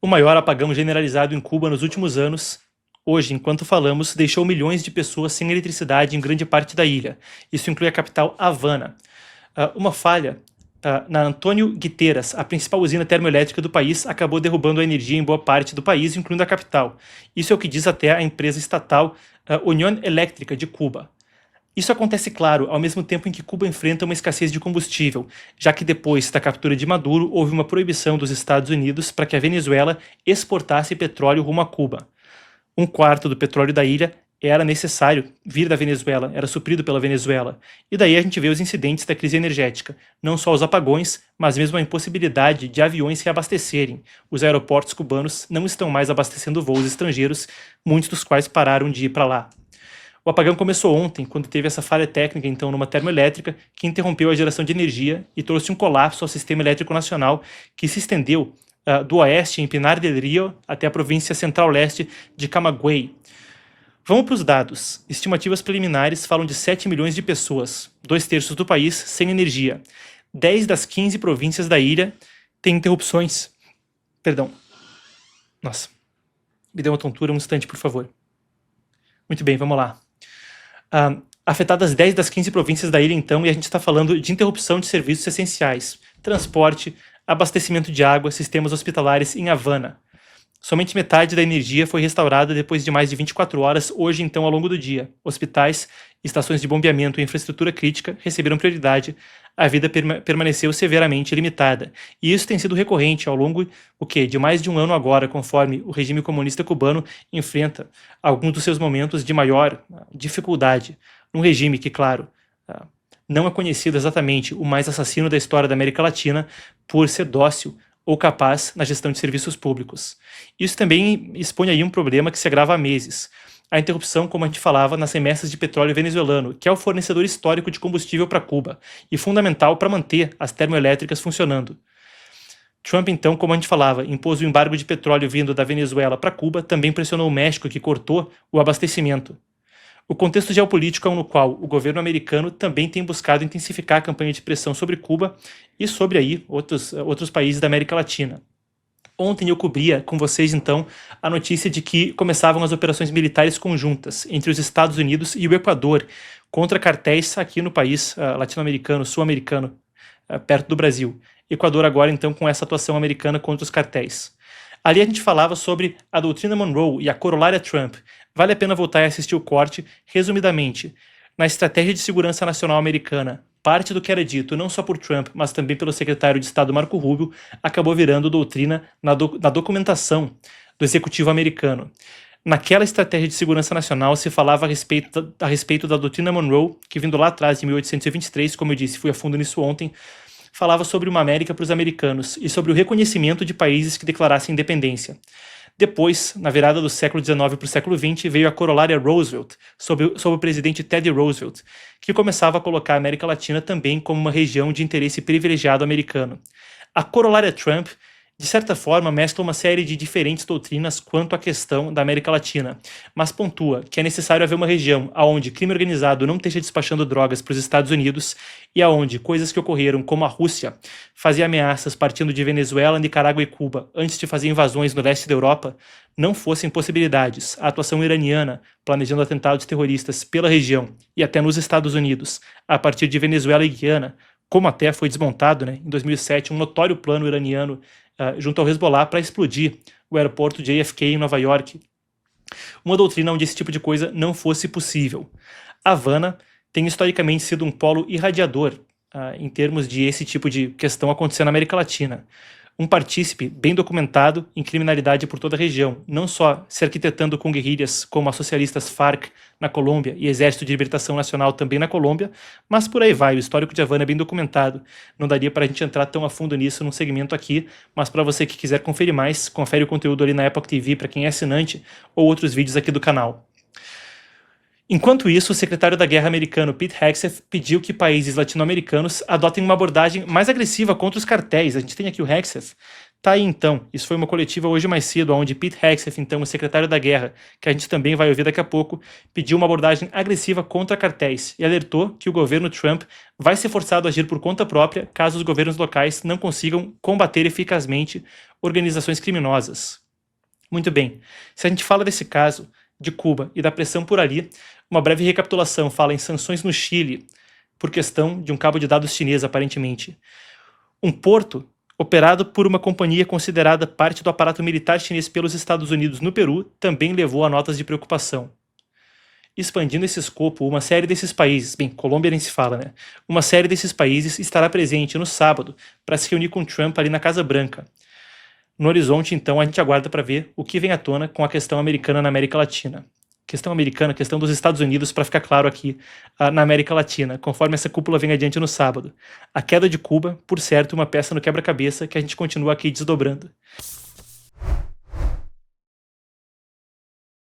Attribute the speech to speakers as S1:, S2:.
S1: O maior apagão generalizado em Cuba nos últimos anos, hoje, enquanto falamos, deixou milhões de pessoas sem eletricidade em grande parte da ilha. Isso inclui a capital Havana. Uma falha na Antônio Guiteiras, a principal usina termoelétrica do país, acabou derrubando a energia em boa parte do país, incluindo a capital. Isso é o que diz até a empresa estatal União Elétrica de Cuba. Isso acontece, claro, ao mesmo tempo em que Cuba enfrenta uma escassez de combustível, já que depois da captura de Maduro houve uma proibição dos Estados Unidos para que a Venezuela exportasse petróleo rumo a Cuba. Um quarto do petróleo da ilha era necessário vir da Venezuela, era suprido pela Venezuela. E daí a gente vê os incidentes da crise energética, não só os apagões, mas mesmo a impossibilidade de aviões se abastecerem. Os aeroportos cubanos não estão mais abastecendo voos estrangeiros, muitos dos quais pararam de ir para lá. O apagão começou ontem, quando teve essa falha técnica, então, numa termoelétrica, que interrompeu a geração de energia e trouxe um colapso ao sistema elétrico nacional, que se estendeu do oeste, em Pinar del Río, até a província central-leste de Camagüey. Vamos para os dados. Estimativas preliminares falam de 7 milhões de pessoas, 2/3 do país, sem energia. 10 das 15 províncias da ilha têm interrupções. Perdão. Nossa. Me deu uma tontura, um instante, por favor. Muito bem, vamos lá. Afetadas 10 das 15 províncias da ilha, então, e a gente está falando de interrupção de serviços essenciais, transporte, abastecimento de água, sistemas hospitalares em Havana. Somente metade da energia foi restaurada depois de mais de 24 horas, hoje, então, ao longo do dia. Hospitais, estações de bombeamento e infraestrutura crítica receberam prioridade. A vida permaneceu severamente limitada. E isso tem sido recorrente ao longo de mais de um ano agora, conforme o regime comunista cubano enfrenta alguns dos seus momentos de maior dificuldade. Um regime que, claro, não é conhecido exatamente o mais assassino da história da América Latina por ser dócil ou capaz na gestão de serviços públicos. Isso também expõe aí um problema que se agrava há meses. A interrupção, como a gente falava, nas remessas de petróleo venezuelano, que é o fornecedor histórico de combustível para Cuba e fundamental para manter as termoelétricas funcionando. Trump, então, como a gente falava, impôs o embargo de petróleo vindo da Venezuela para Cuba, também pressionou o México, que cortou o abastecimento. O contexto geopolítico é um no qual o governo americano também tem buscado intensificar a campanha de pressão sobre Cuba e sobre aí outros países da América Latina. Ontem eu cobria com vocês, então, a notícia de que começavam as operações militares conjuntas entre os Estados Unidos e o Equador contra cartéis aqui no país latino-americano, sul-americano, perto do Brasil. Equador agora, então, com essa atuação americana contra os cartéis. Ali a gente falava sobre a doutrina Monroe e a corolária Trump. Vale a pena voltar e assistir o corte. Resumidamente, na estratégia de segurança nacional americana, parte do que era dito não só por Trump, mas também pelo secretário de Estado Marco Rubio, acabou virando doutrina na documentação do executivo americano. Naquela estratégia de segurança nacional se falava a respeito da doutrina Monroe, que vindo lá atrás, de 1823, como eu disse, fui a fundo nisso ontem, falava sobre uma América para os americanos e sobre o reconhecimento de países que declarassem independência. Depois, na virada do século XIX para o século XX, veio a corolária Roosevelt, sob o presidente Teddy Roosevelt, que começava a colocar a América Latina também como uma região de interesse privilegiado americano. A corolária Trump, de certa forma, mescla uma série de diferentes doutrinas quanto à questão da América Latina, mas pontua que é necessário haver uma região onde crime organizado não esteja despachando drogas para os Estados Unidos e aonde coisas que ocorreram, como a Rússia, fazia ameaças partindo de Venezuela, Nicarágua e Cuba, antes de fazer invasões no leste da Europa, não fossem possibilidades. A atuação iraniana, planejando atentados terroristas pela região e até nos Estados Unidos, a partir de Venezuela e Guiana, como até foi desmontado, em 2007, um notório plano iraniano junto ao Hezbollah para explodir o aeroporto de JFK em Nova York. Uma doutrina onde esse tipo de coisa não fosse possível. Havana tem historicamente sido um polo irradiador em termos de esse tipo de questão acontecer na América Latina. Um partícipe bem documentado em criminalidade por toda a região, não só se arquitetando com guerrilhas como as socialistas FARC na Colômbia e Exército de Libertação Nacional também na Colômbia, mas por aí vai, o histórico de Havana é bem documentado. Não daria para a gente entrar tão a fundo nisso num segmento aqui, mas para você que quiser conferir mais, confere o conteúdo ali na Epoch TV para quem é assinante ou outros vídeos aqui do canal. Enquanto isso, o secretário da Guerra americano Pete Hegseth pediu que países latino-americanos adotem uma abordagem mais agressiva contra os cartéis. A gente tem aqui o Hegseth Tá aí então, isso foi uma coletiva hoje mais cedo, onde Pete Hegseth, então o secretário da guerra, que a gente também vai ouvir daqui a pouco, pediu uma abordagem agressiva contra cartéis e alertou que o governo Trump vai ser forçado a agir por conta própria caso os governos locais não consigam combater eficazmente organizações criminosas. Muito bem, se a gente fala desse caso de Cuba e da pressão por ali, uma breve recapitulação fala em sanções no Chile, por questão de um cabo de dados chinês, aparentemente. Um porto operado por uma companhia considerada parte do aparato militar chinês pelos Estados Unidos no Peru também levou a notas de preocupação. Expandindo esse escopo, uma série desses países, bem, Colômbia nem se fala, né? Uma série desses países estará presente no sábado para se reunir com Trump ali na Casa Branca. No horizonte, então, a gente aguarda para ver o que vem à tona com a questão americana na América Latina. Questão americana, questão dos Estados Unidos, para ficar claro aqui, na América Latina, conforme essa cúpula vem adiante no sábado. A queda de Cuba, por certo, uma peça no quebra-cabeça que a gente continua aqui desdobrando.